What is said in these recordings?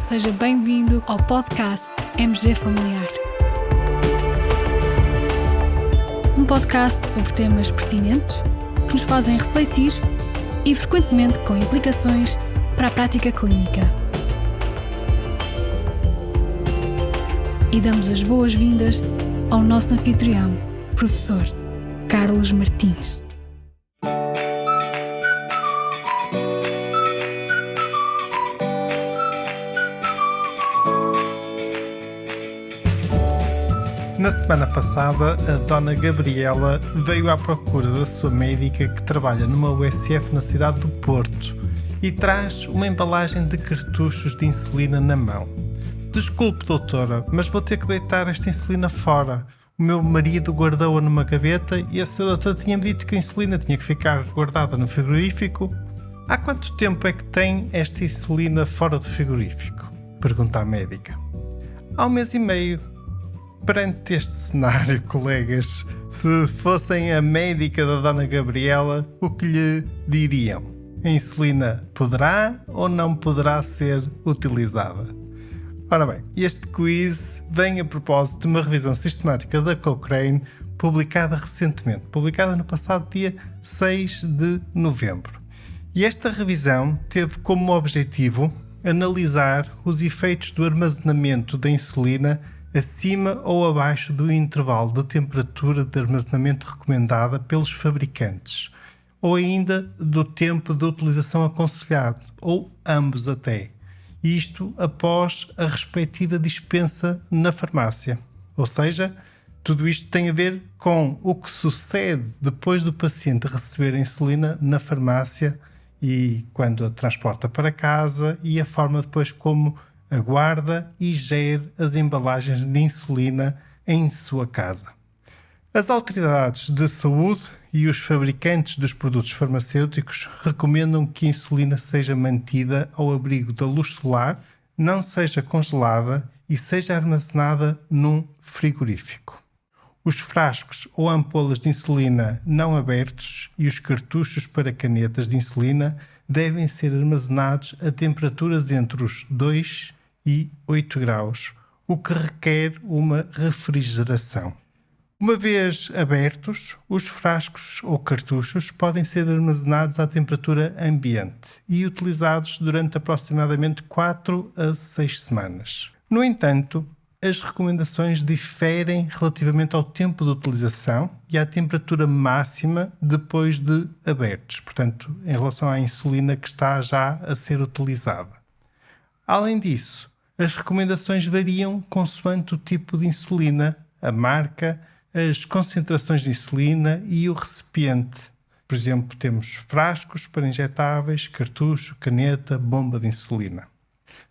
seja bem-vindo ao podcast MG Familiar. Um podcast sobre temas pertinentes que nos fazem refletir e frequentemente com implicações para a prática clínica. E damos as boas-vindas ao nosso anfitrião, professor Carlos Martins. Na semana passada, a Dona Gabriela veio à procura da sua médica que trabalha numa USF na cidade do Porto e traz uma embalagem de cartuchos de insulina na mão. Desculpe, doutora, mas vou ter que deitar esta insulina fora. O meu marido guardou-a numa gaveta e a senhora doutora tinha-me dito que a insulina tinha que ficar guardada no frigorífico. Há quanto tempo é que tem esta insulina fora do frigorífico? Pergunta a médica. Há 1 mês e meio. Perante este cenário, colegas, se fossem a médica da Dona Gabriela, o que lhe diriam? A insulina poderá ou não poderá ser utilizada? Ora bem, este quiz vem a propósito de uma revisão sistemática da Cochrane, publicada recentemente, publicada no passado dia 6 de novembro. E esta revisão teve como objetivo analisar os efeitos do armazenamento da insulina acima ou abaixo do intervalo de temperatura de armazenamento recomendada pelos fabricantes, ou ainda do tempo de utilização aconselhado, ou ambos até. Isto após a respectiva dispensa na farmácia. Ou seja, tudo isto tem a ver com o que sucede depois do paciente receber a insulina na farmácia e quando a transporta para casa e a forma depois como aguarda e gere as embalagens de insulina em sua casa. As autoridades de saúde e os fabricantes dos produtos farmacêuticos recomendam que a insulina seja mantida ao abrigo da luz solar, não seja congelada e seja armazenada num frigorífico. Os frascos ou ampolas de insulina não abertos e os cartuchos para canetas de insulina devem ser armazenados a temperaturas entre os 2 e 8 graus, o que requer uma refrigeração. Uma vez abertos, os frascos ou cartuchos podem ser armazenados à temperatura ambiente e utilizados durante aproximadamente 4 a 6 semanas. No entanto, as recomendações diferem relativamente ao tempo de utilização e à temperatura máxima depois de abertos, portanto, em relação à insulina que está já a ser utilizada. Além disso, as recomendações variam consoante o tipo de insulina, a marca, as concentrações de insulina e o recipiente. Por exemplo, temos frascos para injetáveis, cartucho, caneta, bomba de insulina.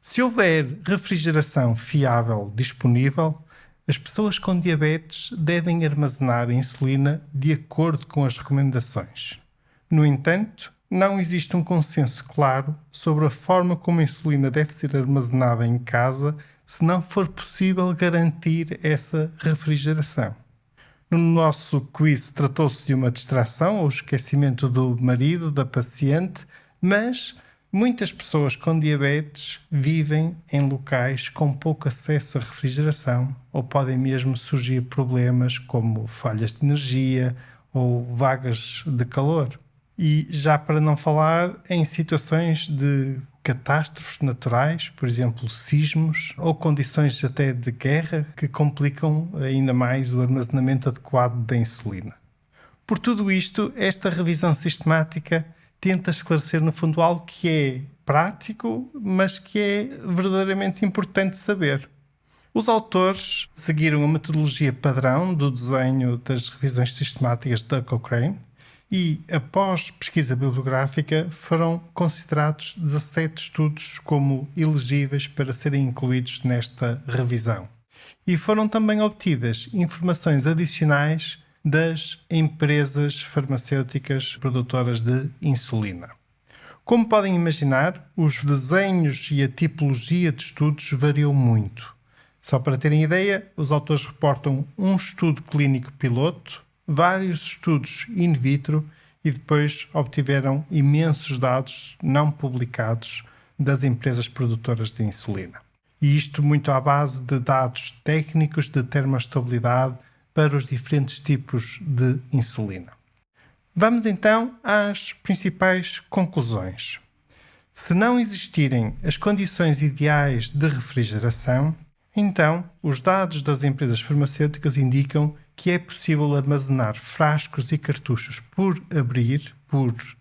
Se houver refrigeração fiável disponível, as pessoas com diabetes devem armazenar a insulina de acordo com as recomendações. No entanto, não existe um consenso claro sobre a forma como a insulina deve ser armazenada em casa se não for possível garantir essa refrigeração. No nosso quiz tratou-se de uma distração ou esquecimento do marido, da paciente, mas muitas pessoas com diabetes vivem em locais com pouco acesso à refrigeração ou podem mesmo surgir problemas como falhas de energia ou vagas de calor. E já para não falar em situações de catástrofes naturais, por exemplo, sismos ou condições até de guerra que complicam ainda mais o armazenamento adequado da insulina. Por tudo isto, esta revisão sistemática tenta esclarecer no fundo algo que é prático, mas que é verdadeiramente importante saber. Os autores seguiram a metodologia padrão do desenho das revisões sistemáticas da Cochrane, e, após pesquisa bibliográfica, foram considerados 17 estudos como elegíveis para serem incluídos nesta revisão. E foram também obtidas informações adicionais das empresas farmacêuticas produtoras de insulina. Como podem imaginar, os desenhos e a tipologia de estudos variam muito. Só para terem ideia, os autores reportam um estudo clínico piloto, vários estudos in vitro e depois obtiveram imensos dados não publicados das empresas produtoras de insulina. e isto muito à base de dados técnicos de termostabilidade para os diferentes tipos de insulina. Vamos então às principais conclusões. Se não existirem as condições ideais de refrigeração, então os dados das empresas farmacêuticas indicam que é possível armazenar frascos e cartuchos por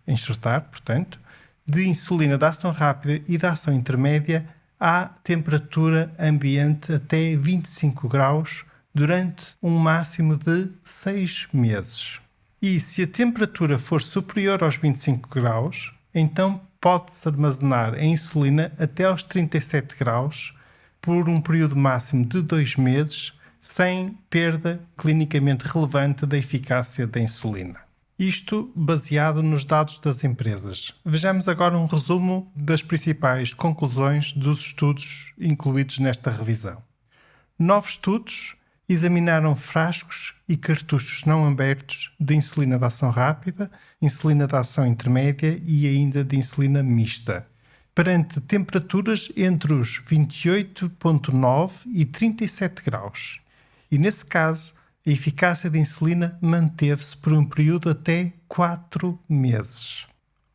enxertar, portanto, de insulina de ação rápida e de ação intermédia à temperatura ambiente até 25 graus durante um máximo de 6 meses. E se a temperatura for superior aos 25 graus, então pode-se armazenar a insulina até aos 37 graus por um período máximo de 2 meses, sem perda clinicamente relevante da eficácia da insulina. Isto baseado nos dados das empresas. Vejamos agora um resumo das principais conclusões dos estudos incluídos nesta revisão. 9 estudos examinaram frascos e cartuchos não abertos de insulina de ação rápida, insulina de ação intermédia e ainda de insulina mista, perante temperaturas entre os 28,9 e 37 graus. E nesse caso, a eficácia da insulina manteve-se por um período até 4 meses.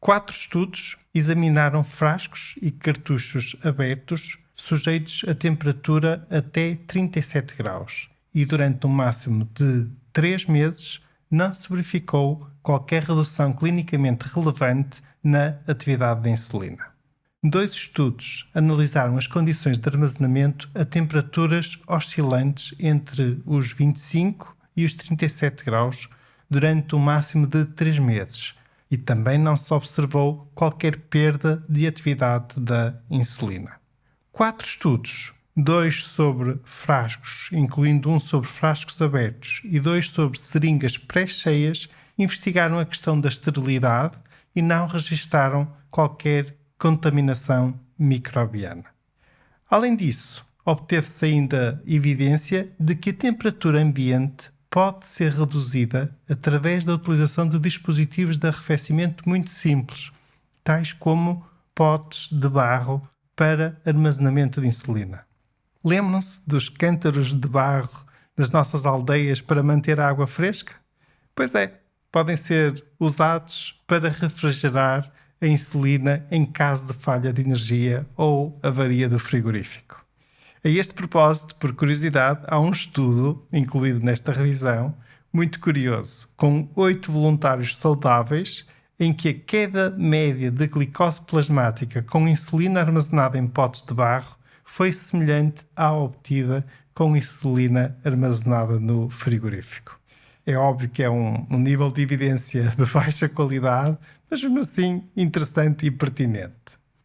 4 estudos examinaram frascos e cartuchos abertos sujeitos a temperatura até 37 graus e durante um máximo de 3 meses não se verificou qualquer redução clinicamente relevante na atividade da insulina. 2 estudos analisaram as condições de armazenamento a temperaturas oscilantes entre os 25 e os 37 graus durante um máximo de 3 meses e também não se observou qualquer perda de atividade da insulina. 4 estudos, 2 sobre frascos, incluindo um sobre frascos abertos e 2 sobre seringas pré-cheias, investigaram a questão da esterilidade e não registaram qualquer contaminação microbiana. Além disso, obteve-se ainda evidência de que a temperatura ambiente pode ser reduzida através da utilização de dispositivos de arrefecimento muito simples, tais como potes de barro para armazenamento de insulina. Lembram-se dos cântaros de barro das nossas aldeias para manter a água fresca? Pois é, podem ser usados para refrigerar a insulina em caso de falha de energia ou avaria do frigorífico. A este propósito, por curiosidade, há um estudo incluído nesta revisão, muito curioso, com 8 voluntários saudáveis, em que a queda média de glicose plasmática com insulina armazenada em potes de barro foi semelhante à obtida com insulina armazenada no frigorífico. É óbvio que é um nível de evidência de baixa qualidade, mas mesmo assim interessante e pertinente.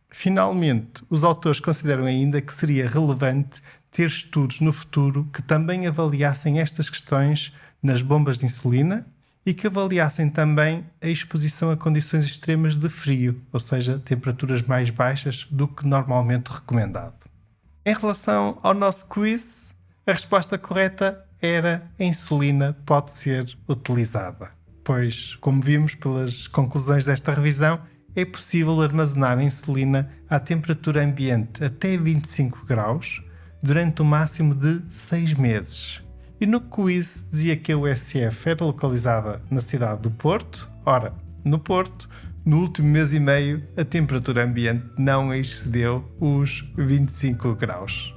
Finalmente, os autores consideram ainda que seria relevante ter estudos no futuro que também avaliassem estas questões nas bombas de insulina e que avaliassem também a exposição a condições extremas de frio, ou seja, temperaturas mais baixas do que normalmente recomendado. Em relação ao nosso quiz, a resposta correta era a insulina pode ser utilizada, pois, como vimos pelas conclusões desta revisão, é possível armazenar a insulina à temperatura ambiente até 25 graus durante um máximo de 6 meses. E no quiz dizia que a USF era localizada na cidade do Porto. Ora, no Porto, no último mês e meio, a temperatura ambiente não excedeu os 25 graus.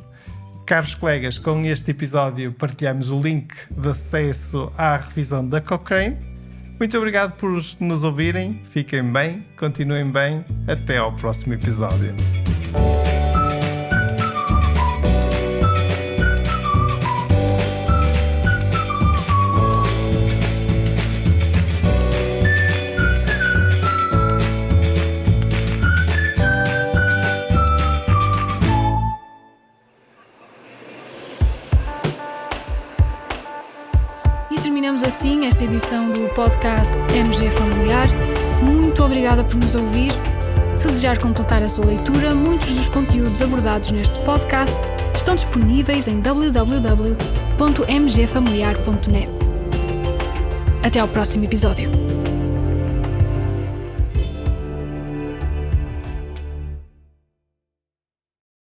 Caros colegas, com este episódio partilhamos o link de acesso à revisão da Cochrane. Muito obrigado por nos ouvirem, fiquem bem, continuem bem, até ao próximo episódio. Terminamos assim esta edição do podcast MG Familiar. Muito obrigada por nos ouvir. Se desejar completar a sua leitura, muitos dos conteúdos abordados neste podcast estão disponíveis em www.mgfamiliar.net. Até ao próximo episódio.